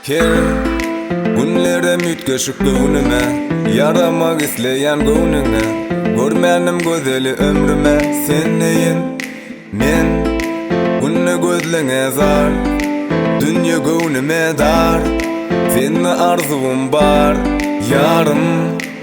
Ker günlerem ütgeşip göwnüme, yaramak isleyen göwnüne, görmenim gözeli ömrüme. Sen neyin, men günne gözleňe zar, dünýe göwnüme dar. Seni arzuwum bar, yarım.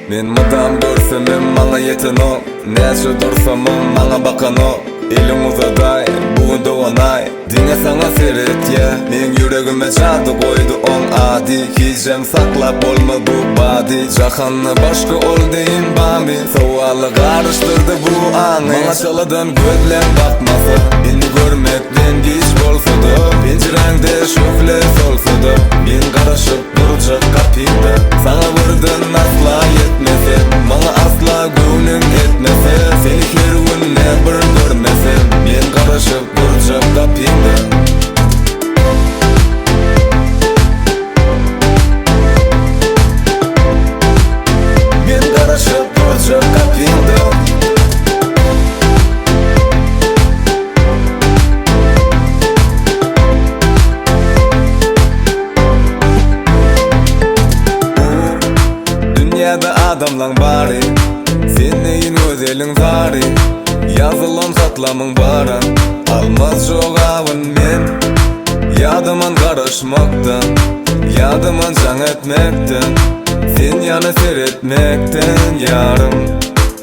Men madam görsemem maňa yeten o, näçe dursamam maňa bakan o. Elim uzaday, bugün doğanay, diňe saňa seret ya. Men yüregime çady koydu on adi, hicrem saklap bolmaz bu badi. Jahanyny başga ol deyin bambi, sowaly garışdyrdy bu aňy. Maňa çaladan gözlem bakmasa, meni görmekden giç bolsa-da, penjireňde şofle solsa-da, men garaşyp durjak kapyňda. Saňa birden asla yetmesem, maňa asla göwnüň etmese, seni her günne bir görmesem, men garaşyp durjak kapyňda. Men garaşyp durjak kapyňda. Dünyada adamlaň bary, sen neyin gözeliň zary. Yazılan satlamyň bara, almaz jogabyn men. Yadyman garaşmakdan, yadyman jaň etmekden, sen ýana seretmekden yarım.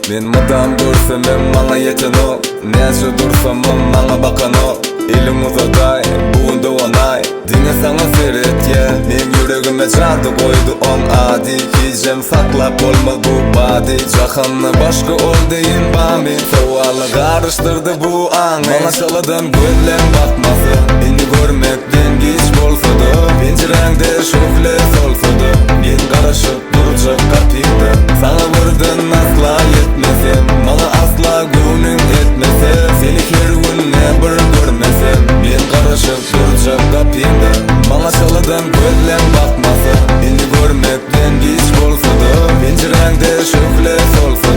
Men madam görsemem maňa yeten o, näçe dursamam maňa bakan o. Elim uzaday, bugün doğanay, diňe saňa seret ya. Men yüregime çady koydu on adi, hicrem saklap bolmaz bu badi. Jahanyny başga ol deyin bambi, sowaly garışdyrdy bu aňy. Maňa çaladan gözlem bakmasy, meni görmekden giç bolsa-da, penjireňde şofle solsa-da, men garaşyp durjak kapyňda. Saňa birden asla yetmesem, maňa asla göwnüň etmese, seni her günne bir görmesem, men garaşyp durjak kapyňda. Maňa çaladan gözlem bakmasa, meni görmekden giç bolsa-da, penjireňde şofle solsa